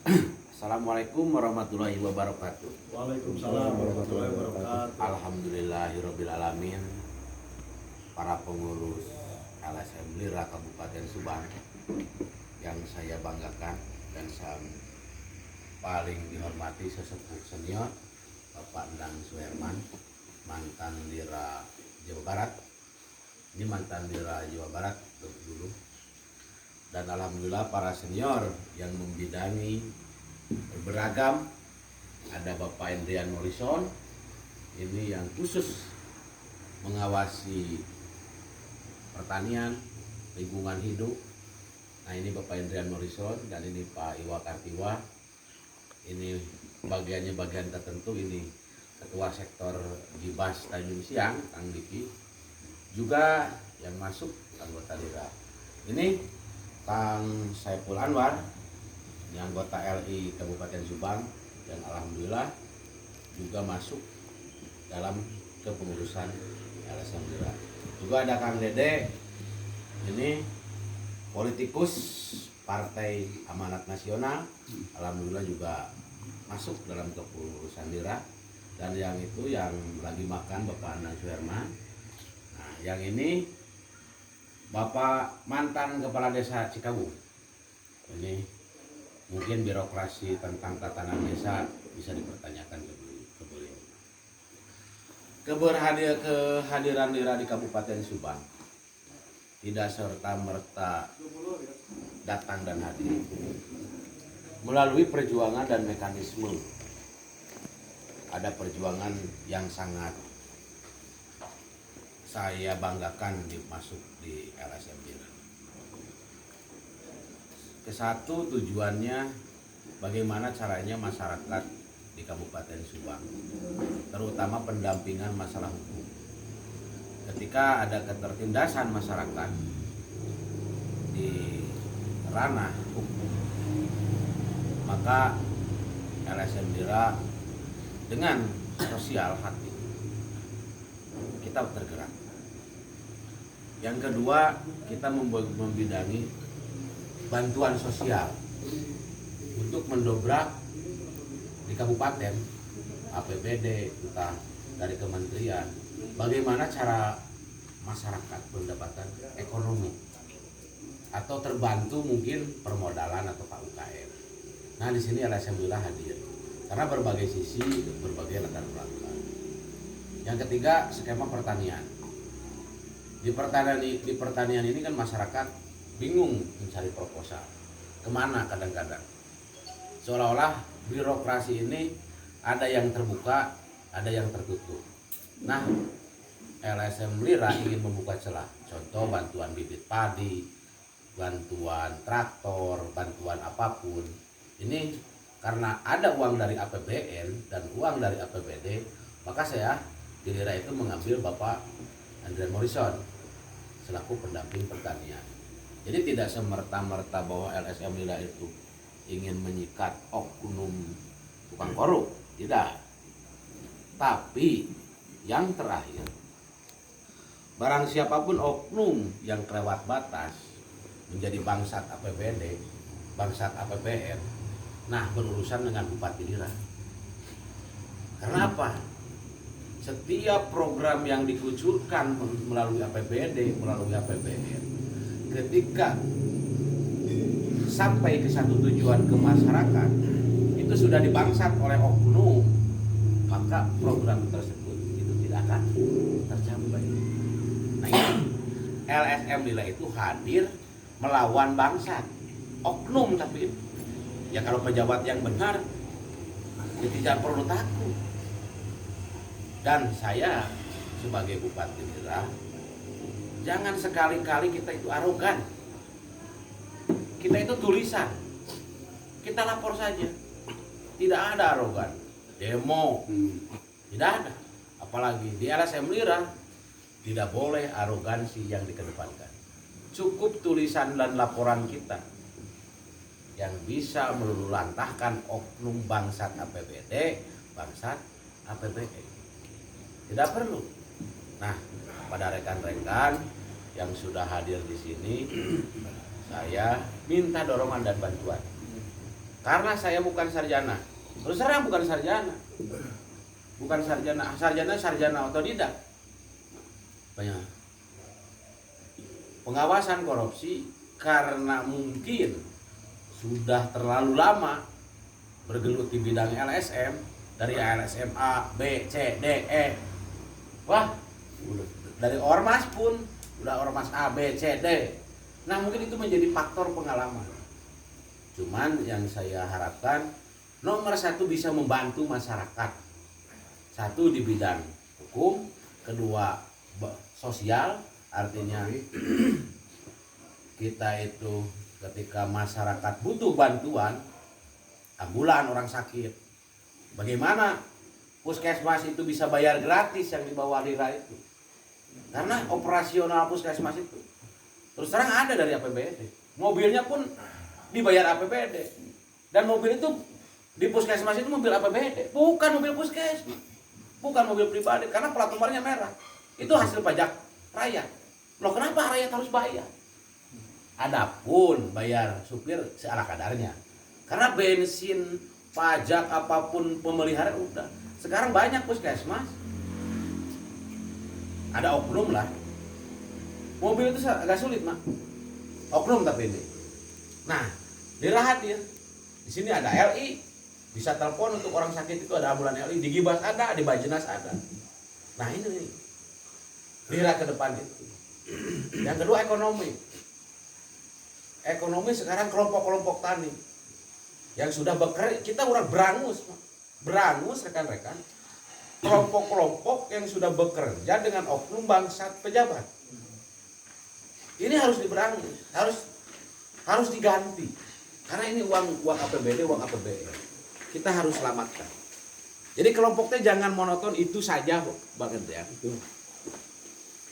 Assalamualaikum warahmatullahi wabarakatuh. Waalaikumsalam warahmatullahi wabarakatuh. Alhamdulillahirabbil alamin. Para pengurus LSM Lira Kabupaten Subang yang saya banggakan dan saya paling dihormati sesepuh senior Bapak Endang Suherman, mantan Lira Jawa Barat. Ini mantan Lira Jawa Barat dulu. Dan alhamdulillah para senior yang membidangi beragam. Ada Bapak Endrian Morrison ini yang khusus mengawasi pertanian, lingkungan hidup. Nah, ini Bapak Endrian Morrison dan ini Pak Iwa Kartiwa. Ini bagiannya bagian tertentu, ini Ketua Sektor Gibas Tanjung Siang, Kang Diki. Juga yang masuk anggota Lira. Ini Kang Saiful Anwar, ini anggota LI Kabupaten Subang, dan alhamdulillah juga masuk dalam kepengurusan LSM Lira. Juga ada Kang Dede, ini politikus Partai Amanat Nasional, alhamdulillah juga masuk dalam kepengurusan Lira. Dan yang itu yang lagi makan Bapak Endang Suherman. Nah, yang ini Bapak mantan Kepala Desa Cikawung. Ini mungkin birokrasi tentang tatanan desa bisa dipertanyakan ke beliau. Kehadiran Lira di Kabupaten Subang tidak serta-merta datang dan hadir. Melalui perjuangan dan mekanisme. Ada perjuangan yang sangat saya banggakan masuk di LSM Lira. Kesatu tujuannya bagaimana caranya masyarakat di Kabupaten Subang, terutama pendampingan masalah hukum. Ketika ada ketertindasan masyarakat di ranah hukum, maka LSM Lira dengan sosial hati kita tergerak. Yang kedua, kita membidangi bantuan sosial untuk mendobrak di kabupaten APBD kita dari kementerian, bagaimana cara masyarakat pendapatan ekonomi atau terbantu mungkin permodalan atau UKM. Nah, di sini LSM Lira hadir karena berbagai sisi, berbagai latar belakang. Yang ketiga, skema pertanian. Di pertanian ini kan masyarakat bingung mencari proposal kemana kadang-kadang, seolah-olah birokrasi ini ada yang terbuka, ada yang tertutup. Nah, LSM Lira ingin membuka celah, contoh bantuan bibit padi, bantuan traktor, bantuan apapun. Ini karena ada uang dari APBN dan uang dari APBD, maka saya di Lira itu mengambil Bapak Endrian Morrison selaku pendamping pertanian. Jadi tidak semerta-merta bahwa LSM Lira itu ingin menyikat oknum tukang korup, tidak. Tapi yang terakhir, barang siapapun oknum yang kelewat batas menjadi bangsat APBD, bangsat APBN, nah berurusan dengan Bupati Lira. Karena apa? Setiap program yang dikucurkan melalui APBD, melalui APBN, ketika sampai ke satu tujuan ke masyarakat, itu sudah dibangsat oleh oknum, maka program tersebut itu tidak akan tercapai. Nah, ini LSM Lira itu hadir melawan bangsat oknum, tapi ya kalau pejabat yang benar ya tidak perlu takut. Dan saya sebagai Bupati Lira, jangan sekali-kali kita itu arogan. Kita itu tulisan, kita lapor saja. Tidak ada arogan, demo, tidak ada. Apalagi di LSM Lira tidak boleh arogansi yang dikedepankan. Cukup tulisan dan laporan kita yang bisa meluluhlantahkan oknum bangsat APBD, bangsat APBD. Tidak perlu. Nah, pada rekan-rekan yang sudah hadir di sini, saya minta dorongan dan bantuan. Karena saya bukan sarjana. Terus terang bukan sarjana. Bukan sarjana otodidak. Banyak. Pengawasan korupsi karena mungkin sudah terlalu lama bergelut di bidang LSM, dari LSM A, B, C, D, E. Wah, dari ormas pun udah ormas A, B, C, D. Nah, mungkin itu menjadi faktor pengalaman. Cuman yang saya harapkan nomor satu bisa membantu masyarakat. Satu di bidang hukum, kedua sosial, artinya kita itu ketika masyarakat butuh bantuan, ambulan orang sakit, bagaimana puskesmas itu bisa bayar gratis yang di bawah lira itu? Karena operasional puskesmas itu terus terang ada dari APBD, mobilnya pun dibayar APBD, dan mobil itu di puskesmas itu mobil APBD, bukan mobil puskesmas, bukan mobil pribadi, karena plat nomornya merah, itu hasil pajak rakyat. Loh, kenapa rakyat harus bayar? Adapun bayar supir seala kadarnya, karena bensin, pajak apapun pemeliharaan udah. Sekarang banyak puskesmas ada oknum lah. Mobil itu agak sulit, Mak. Oknum tapi ini. Nah, di Rahatir di sini ada LI, bisa telepon untuk orang sakit itu ada ambulan LI, di Gibas ada, di Bajenas ada. Nah, ini nih. Lira ke depan itu. Yang kedua ekonomi. Ekonomi sekarang kelompok-kelompok tani yang sudah bekerja, kita udah berangus rekan-rekan, kelompok-kelompok yang sudah bekerja dengan oknum bangsat pejabat. Ini harus diberangus, harus diganti, karena ini uang APBD, uang APBN, kita harus selamatkan. Jadi kelompok teh jangan monoton itu saja banget ya.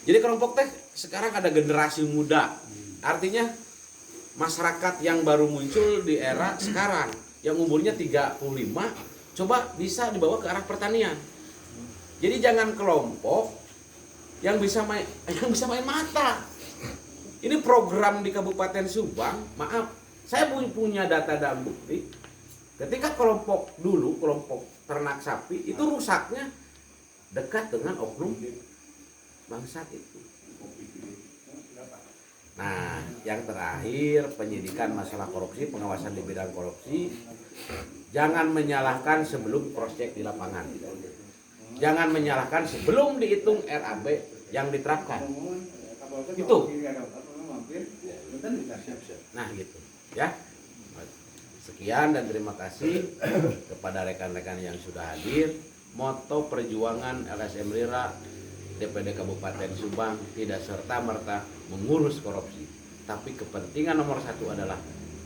Jadi kelompok teh sekarang ada generasi muda, artinya masyarakat yang baru muncul di era sekarang yang umurnya 35 coba bisa dibawa ke arah pertanian. Jadi jangan kelompok yang bisa main mata. Ini program di Kabupaten Subang, maaf, saya punya data dan bukti. Ketika kelompok ternak sapi itu rusaknya dekat dengan oknum bangsat itu. Nah, yang terakhir, penyidikan masalah korupsi, pengawasan di bidang korupsi, jangan menyalahkan sebelum proyek di lapangan. Jangan menyalahkan sebelum dihitung RAB yang diterapkan. Itu. Nah, gitu ya. Sekian dan terima kasih kepada rekan-rekan yang sudah hadir. Moto perjuangan LSM Lira DPD Kabupaten Subang tidak serta-merta mengurus korupsi, tapi kepentingan nomor satu adalah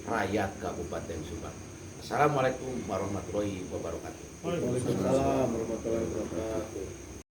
rakyat Kabupaten Subang. Assalamualaikum warahmatullahi wabarakatuh. Waalaikumsalam warahmatullahi wabarakatuh.